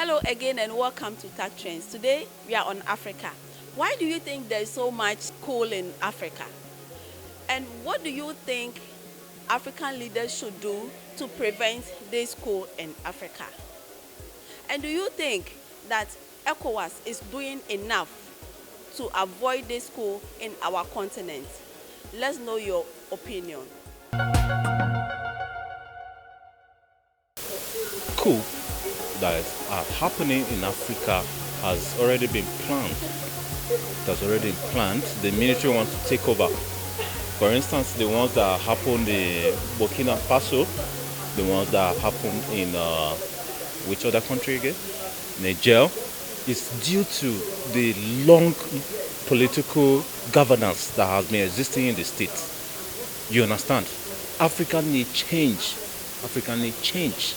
Hello again and welcome to Tech Trends. Today we are on Africa. Why do you think there is so much coal in Africa? And what do you think African leaders should do to prevent this coal in Africa? And do you think that ECOWAS is doing enough to avoid this coal in our continent? Let's know your opinion. Coup that is happening in Africa has already been planned. It has already been planned. The military wants to take over. For instance, the ones that happened in Burkina Faso, the ones that happened in which other country again? Niger, is due to the long political governance that has been existing in the state. You understand? Africa need change. Africa need change.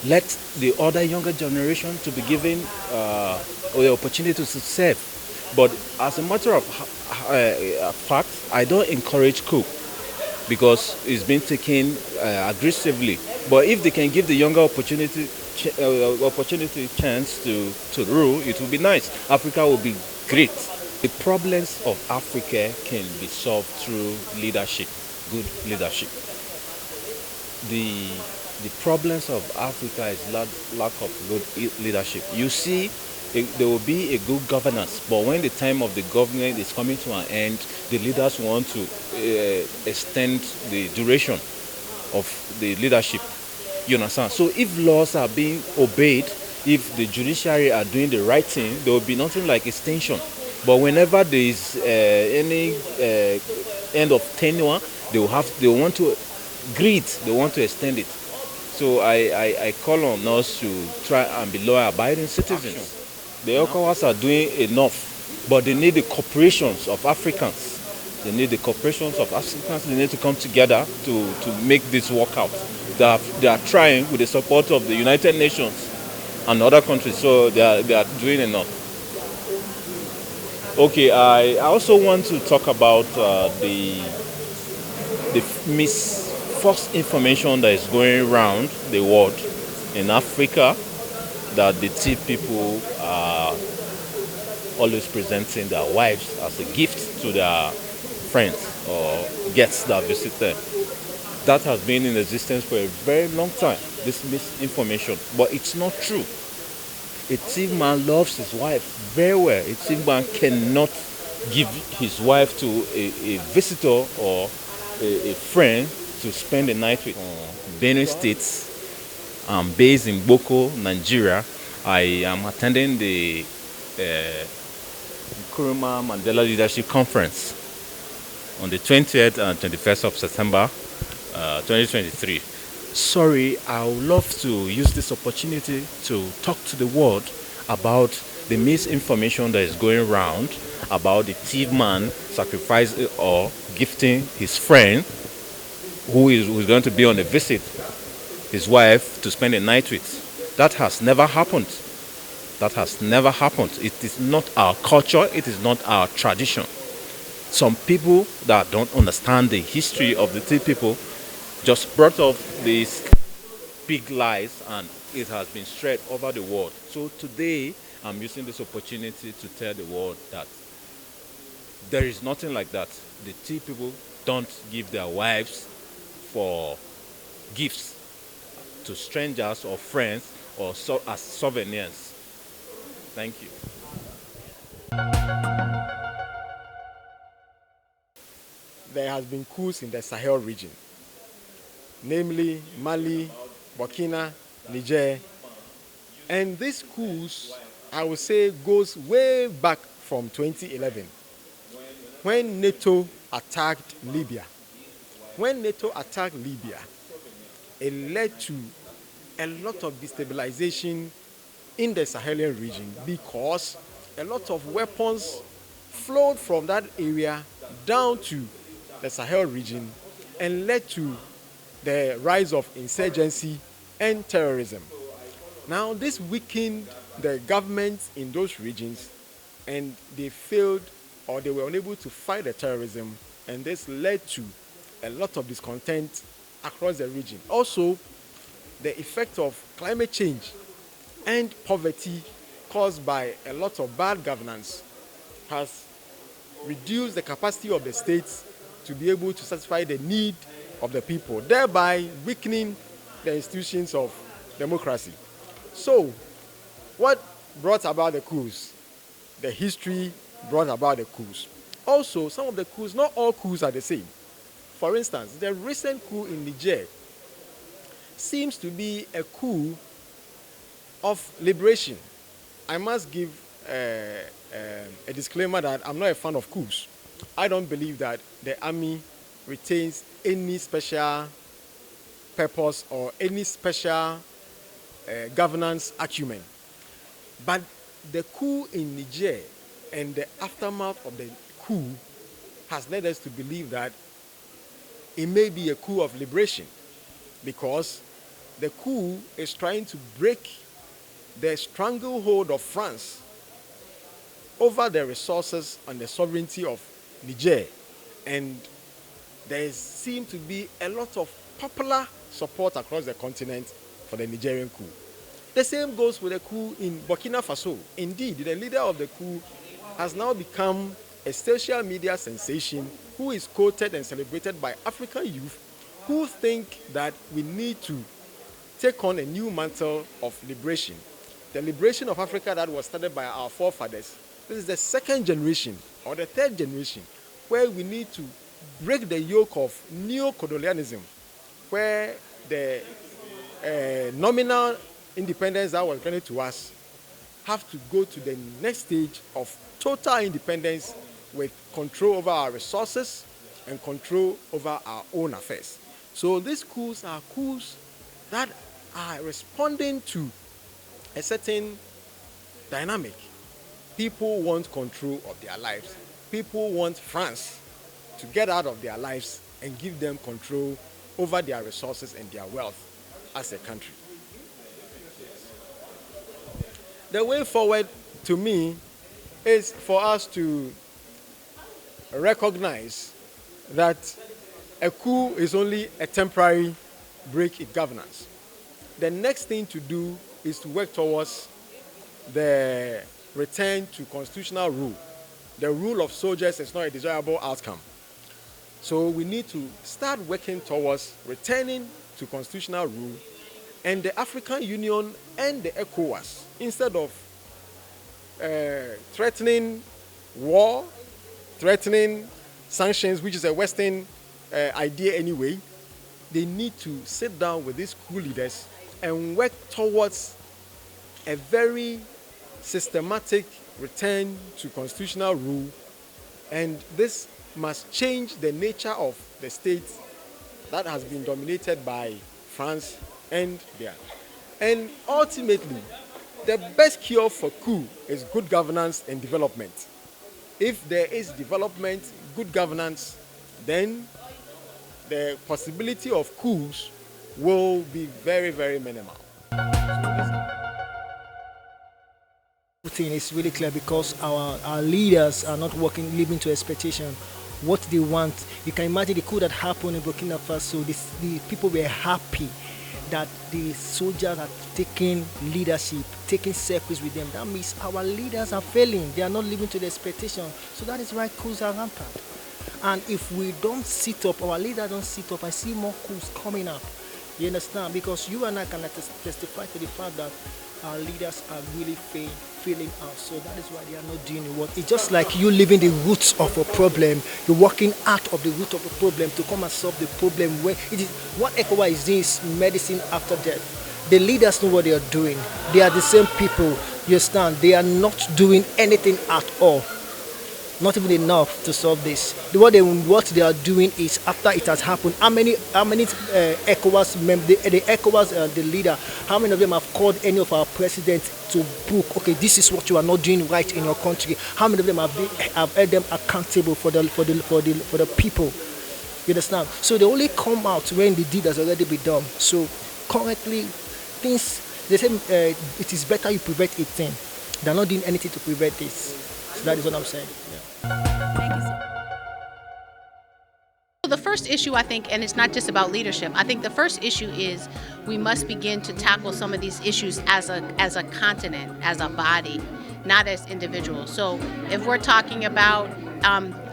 Let the other younger generation to be given the opportunity to serve. But as a matter of fact, I don't encourage coup because it's been taken aggressively. But if they can give the younger opportunity chance to rule, it will be nice. Africa will be great. The problems of Africa can be solved through leadership, good leadership. The problems of Africa is lack of good leadership. You see, there will be a good governance, but when the time of the government is coming to an end, the leaders want to extend the duration of the leadership. You understand? So if laws are being obeyed, if the judiciary are doing the right thing, there will be nothing like extension. But whenever there is any end of tenure, they want to greed, they want to extend it. So I call on us to try and be law-abiding citizens. The ECOWAS are doing enough, but they need the corporations of Africans. They need the corporations of Africans. They need to come together to make this work out. They are trying with the support of the United Nations and other countries, so they are doing enough. Okay, I also want to talk about the false information that is going around the world in Africa, that the tea people are always presenting their wives as a gift to their friends or guests that visit them. That has been in existence for a very long time, this misinformation, but it's not true. A thief man loves his wife very well. A thief man cannot give his wife to a visitor or a friend to spend the night with. Benue State, I'm based in Boko, Nigeria. I am attending the Nkrumah Mandela Leadership Conference on the 20th and 21st of September 2023. Sorry, I would love to use this opportunity to talk to the world about the misinformation that is going around about the thief man sacrificing or gifting his friend who is going to be on a visit, his wife, to spend the night with. That has never happened. That has never happened. It is not our culture. It is not our tradition. Some people that don't understand the history of the tea people just brought up these big lies, and it has been spread over the world. So today, I'm using this opportunity to tell the world that there is nothing like that. The tea people don't give their wives for gifts to strangers or friends or as souvenirs. Thank you. There has been coups in the Sahel region, namely Mali, Burkina, Niger. And these coups, I would say, goes way back from 2011 when NATO attacked Libya. When NATO attacked Libya, it led to a lot of destabilization in the Sahelian region because a lot of weapons flowed from that area down to the Sahel region and led to the rise of insurgency and terrorism. Now, this weakened the governments in those regions, and they failed or they were unable to fight the terrorism, and this led to a lot of discontent across the region. Also, the effect of climate change and poverty caused by a lot of bad governance has reduced the capacity of the states to be able to satisfy the need of the people, thereby weakening the institutions of democracy. So, what brought about the coups? The history brought about the coups. Also, some of the coups, not all coups are the same. For instance, the recent coup in Niger seems to be a coup of liberation. I must give a disclaimer that I'm not a fan of coups. I don't believe that the army retains any special purpose or any special governance acumen. But the coup in Niger and the aftermath of the coup has led us to believe that it may be a coup of liberation, because the coup is trying to break the stranglehold of France over the resources and the sovereignty of Niger. And there seems to be a lot of popular support across the continent for the Nigerian coup. The same goes with the coup in Burkina Faso. Indeed, the leader of the coup has now become a social media sensation who is quoted and celebrated by African youth who think that we need to take on a new mantle of liberation. The liberation of Africa that was started by our forefathers. This is the second generation or the third generation where we need to break the yoke of neo-colonialism, where the nominal independence that was granted to us have to go to the next stage of total independence with control over our resources and control over our own affairs. So these coups are coups that are responding to a certain dynamic. People want control of their lives. People want France to get out of their lives and give them control over their resources and their wealth as a country. The way forward, to me, is for us to recognize that a coup is only a temporary break in governance. The next thing to do is to work towards the return to constitutional rule. The rule of soldiers is not a desirable outcome. So we need to start working towards returning to constitutional rule, and the African Union and the ECOWAS, instead of threatening war, threatening sanctions, which is a Western idea anyway, they need to sit down with these coup leaders and work towards a very systematic return to constitutional rule. And this must change the nature of the state that has been dominated by France and there. And ultimately, the best cure for coup is good governance and development. If there is development, good governance, then the possibility of coups will be very, very minimal. Thing is really clear, because our leaders are not living to expectation what they want. You can imagine the coup that happened in Burkina Faso. The people were happy that the soldiers are taking leadership, taking selfies with them. That means our leaders are failing. They are not living to the expectation. So that is why coups are rampant. And if we don't sit up, our leaders don't sit up, I see more coups coming up. You understand? Because you and I can testify to the fact that our leaders are really failing out. So that is why they are not doing the work. It's just like you leaving the roots of a problem. You're working out of the root of a problem to come and solve the problem. Where it is, what ECOWAS is doing is medicine after death. The leaders know what they are doing. They are the same people. You understand? They are not doing anything at all. Not even enough to solve this. What they are doing is, after it has happened, how many ECOWAS members, the ECOWAS, the leader, how many of them have called any of our presidents to book? Okay, this is what you are not doing right in your country. How many of them have held them accountable for the people? You understand? So they only come out when the deed has already been done. So currently, things, they say it is better you prevent a thing than not doing anything to prevent this. So that is what I'm saying. Yeah. Thank you so much. the first issue, I think, and it's not just about leadership. I think the first issue is we must begin to tackle some of these issues as a continent, as a body, not as individuals. So if we're talking about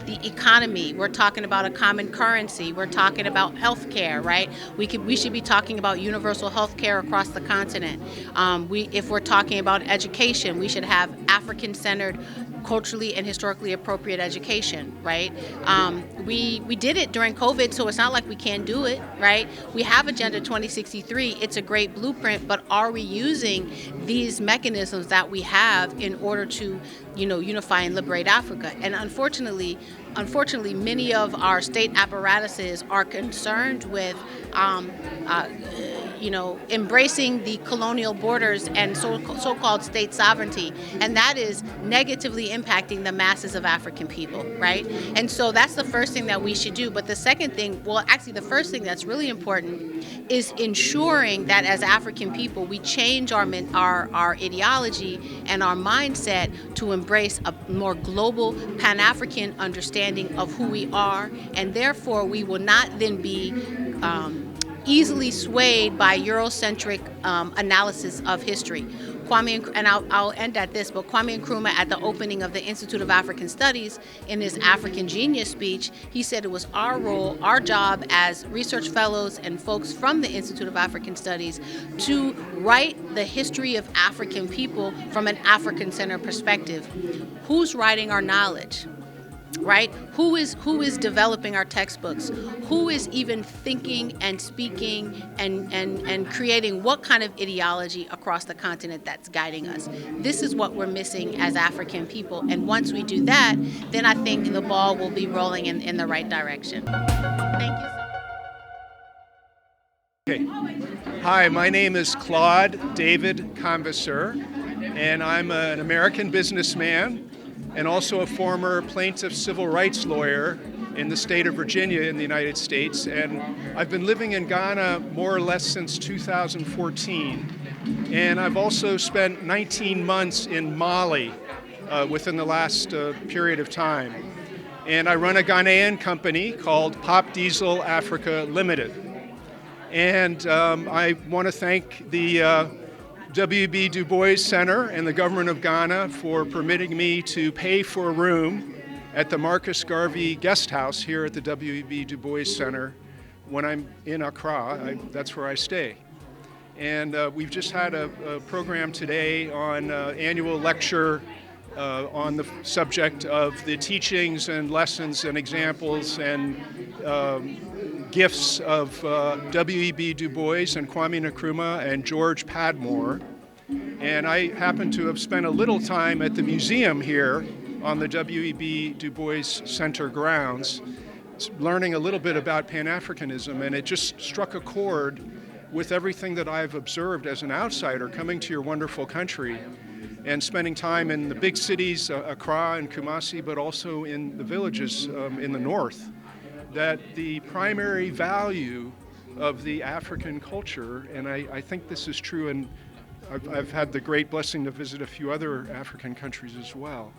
the economy, we're talking about a common currency, we're talking about healthcare, right? We should be talking about universal healthcare across the continent. If we're talking about education, we should have African-centered, culturally and historically appropriate education, right? We did it during COVID, so it's not like we can't do it, right? We have Agenda 2063. It's a great blueprint, but are we using these mechanisms that we have in order to, unify and liberate Africa? And unfortunately, many of our state apparatuses are concerned with embracing the colonial borders and so-called state sovereignty, and that is negatively impacting the masses of African people, right? And so that's the first thing that we should do. But the second thing, the first thing that's really important is ensuring that as African people, we change our ideology and our mindset to embrace a more global Pan-African understanding of who we are, and therefore we will not then be easily swayed by Eurocentric analysis of history. I'll end at this, but Kwame Nkrumah, at the opening of the Institute of African Studies, in his African Genius speech, he said it was our role, our job as research fellows and folks from the Institute of African Studies to write the history of African people from an African-centered perspective. Who's writing our knowledge? Right? Who is developing our textbooks? Who is even thinking and speaking and creating what kind of ideology across the continent that's guiding us? This is what we're missing as African people. And once we do that, then I think the ball will be rolling in the right direction. Thank you. Okay. Hi, my name is Claude David Convasseur, and I'm an American businessman and also a former plaintiff civil rights lawyer in the state of Virginia in the United States. And I've been living in Ghana more or less since 2014. And I've also spent 19 months in Mali within the last period of time. And I run a Ghanaian company called Pop Diesel Africa Limited. And I want to thank the W.B. Du Bois Center and the government of Ghana for permitting me to pay for a room at the Marcus Garvey Guest House here at the W.B. Du Bois Center when I'm in Accra. That's where I stay. And we've just had a program today on annual lecture on the subject of the teachings and lessons and examples and gifts of W.E.B. Du Bois and Kwame Nkrumah and George Padmore. And I happen to have spent a little time at the museum here on the W.E.B. Du Bois Center grounds, learning a little bit about Pan-Africanism, and it just struck a chord with everything that I've observed as an outsider coming to your wonderful country and spending time in the big cities, Accra and Kumasi, but also in the villages in the north, that the primary value of the African culture, and I think this is true, and I've had the great blessing to visit a few other African countries as well.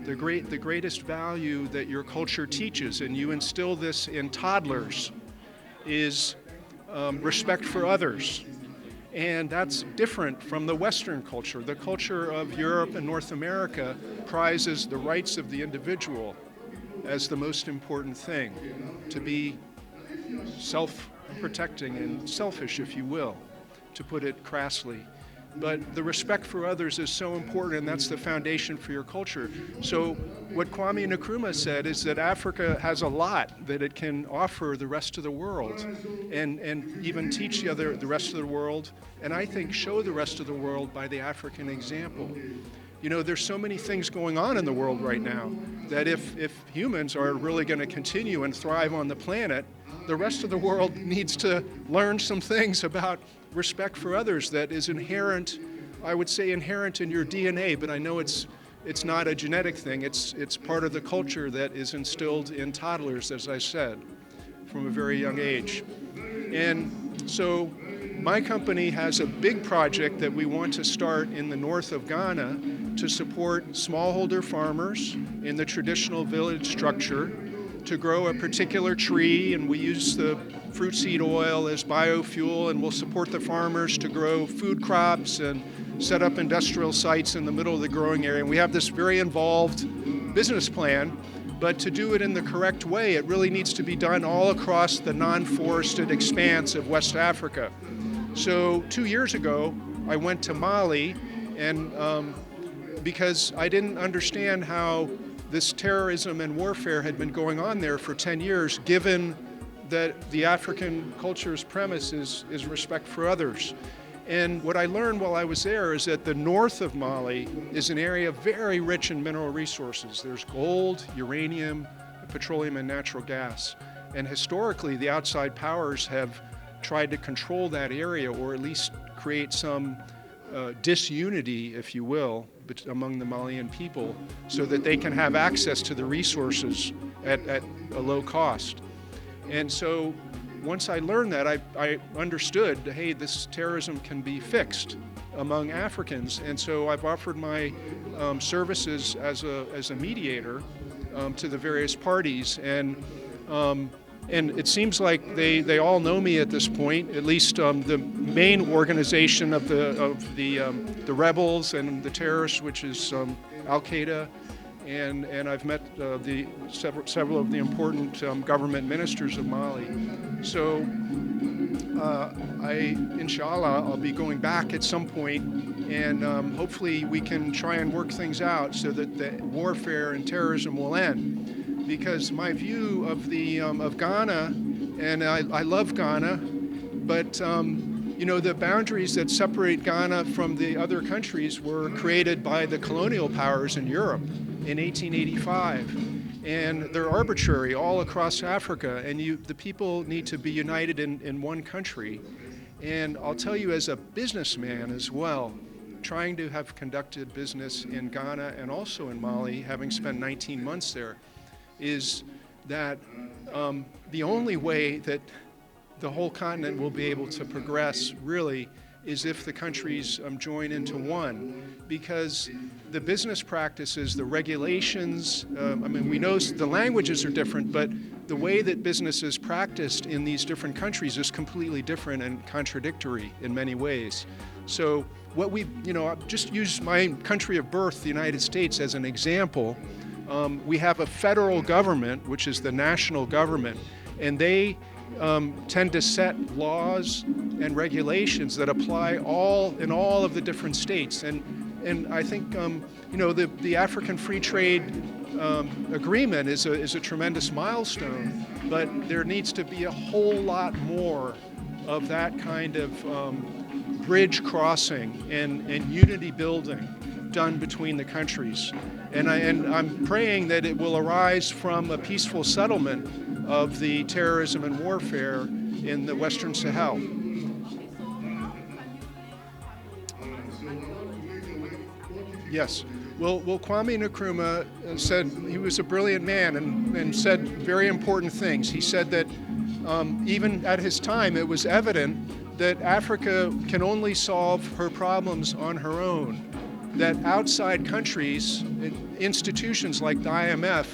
The greatest value that your culture teaches, and you instill this in toddlers, is respect for others. And that's different from the Western culture. The culture of Europe and North America prizes the rights of the individual as the most important thing, to be self-protecting and selfish, if you will, to put it crassly. But the respect for others is so important, and that's the foundation for your culture. So what Kwame Nkrumah said is that Africa has a lot that it can offer the rest of the world, and even teach the rest of the world, and I think show the rest of the world by the African example. You know, there's so many things going on in the world right now that if humans are really going to continue and thrive on the planet, the rest of the world needs to learn some things about respect for others that is inherent, I would say inherent in your DNA, but I know it's not a genetic thing. It's part of the culture that is instilled in toddlers, as I said, from a very young age. And so my company has a big project that we want to start in the north of Ghana to support smallholder farmers in the traditional village structure, to grow a particular tree, and we use the fruit seed oil as biofuel, and we'll support the farmers to grow food crops and set up industrial sites in the middle of the growing area. And we have this very involved business plan, but to do it in the correct way, it really needs to be done all across the non-forested expanse of West Africa. So 2 years ago, I went to Mali, and because I didn't understand how this terrorism and warfare had been going on there for 10 years, given that the African culture's premise is respect for others. And what I learned while I was there is that the north of Mali is an area very rich in mineral resources. There's gold, uranium, petroleum, and natural gas. And historically, the outside powers have tried to control that area, or at least create some disunity, if you will, among the Malian people, so that they can have access to the resources at a low cost. And so once I learned that, I understood, hey, this terrorism can be fixed among Africans. And so I've offered my services as a mediator to the various parties. And it seems like they all know me at this point. At least the main organization of the rebels and the terrorists, which is Al Qaeda, and I've met several of the important government ministers of Mali. So inshallah, I'll be going back at some point, and hopefully we can try and work things out so that the warfare and terrorism will end. Because my view of Ghana, and I love Ghana, but the boundaries that separate Ghana from the other countries were created by the colonial powers in Europe in 1885, and they're arbitrary all across Africa. And the people need to be united in one country. And I'll tell you, as a businessman as well, trying to have conducted business in Ghana and also in Mali, having spent 19 months there, is that the only way that the whole continent will be able to progress really is if the countries join into one, because the business practices, the regulations, we know the languages are different, but the way that business is practiced in these different countries is completely different and contradictory in many ways. So what I'll just use my country of birth, the United States, as an example. We have a federal government, which is the national government, and they tend to set laws and regulations that apply in all of the different states. And I think the African Free Trade Agreement is a tremendous milestone, but there needs to be a whole lot more of that kind of bridge crossing and unity building done between the countries. And I'm praying that it will arise from a peaceful settlement of the terrorism and warfare in the Western Sahel. Yes. Well, Kwame Nkrumah said, he was a brilliant man and said very important things. He said that even at his time, it was evident that Africa can only solve her problems on her own, that outside countries, institutions like the IMF,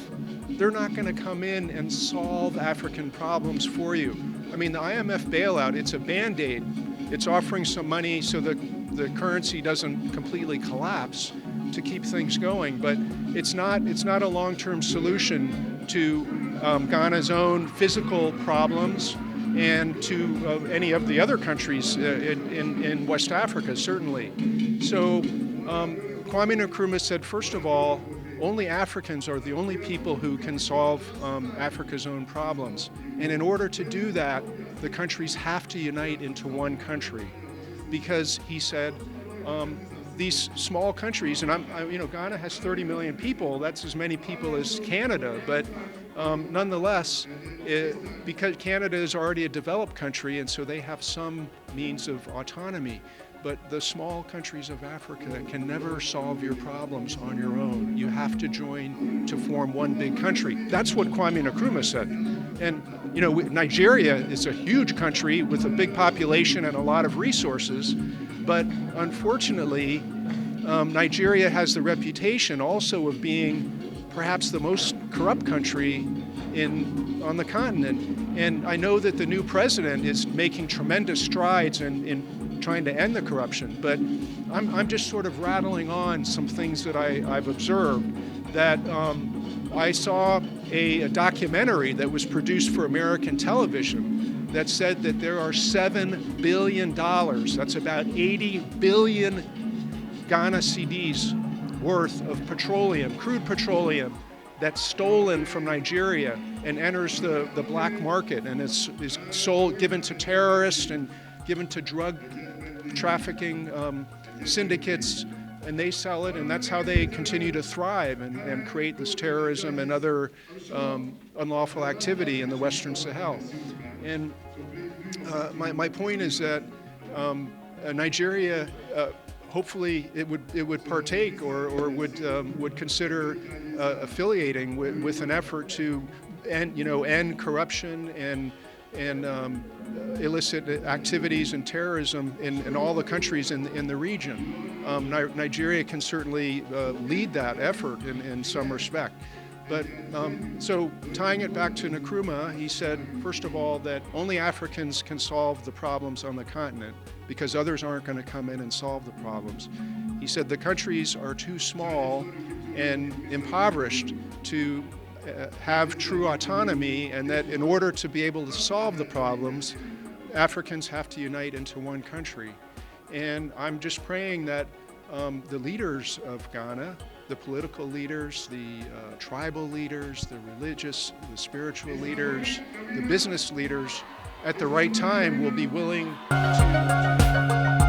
they're not going to come in and solve African problems for you. I mean, the IMF bailout, it's a Band-Aid. It's offering some money so that the currency doesn't completely collapse to keep things going, but it's not a long-term solution to Ghana's own physical problems and to any of the other countries in West Africa, certainly. So Kwame Nkrumah said, first of all, only Africans are the only people who can solve Africa's own problems. And in order to do that, the countries have to unite into one country. Because he said, these small countries, and Ghana has 30 million people, that's as many people as Canada, but nonetheless, because Canada is already a developed country, and so they have some means of autonomy. But the small countries of Africa can never solve your problems on your own. You have to join to form one big country. That's what Kwame Nkrumah said. And Nigeria is a huge country with a big population and a lot of resources, but unfortunately, Nigeria has the reputation also of being perhaps the most corrupt country on the continent. And I know that the new president is making tremendous strides in trying to end the corruption, but I'm just sort of rattling on some things that I've observed. That I saw a documentary that was produced for American television that said that there are $7 billion, that's about 80 billion Ghana cedis worth of petroleum, crude petroleum, that's stolen from Nigeria and enters the black market and is sold, given to terrorists and given to drug trafficking syndicates, and they sell it, and that's how they continue to thrive and create this terrorism and other unlawful activity in the Western Sahel. And my point is that Nigeria, hopefully, it would partake or would consider affiliating with an effort to end corruption and illicit activities and terrorism in all the countries in the region. Nigeria can certainly lead that effort in some respect. But so tying it back to Nkrumah, he said, first of all, that only Africans can solve the problems on the continent because others aren't going to come in and solve the problems. He said the countries are too small and impoverished to have true autonomy, and that in order to be able to solve the problems, Africans have to unite into one country. And I'm just praying that the leaders of Ghana, the political leaders, the tribal leaders, the religious, the spiritual leaders, the business leaders, at the right time will be willing to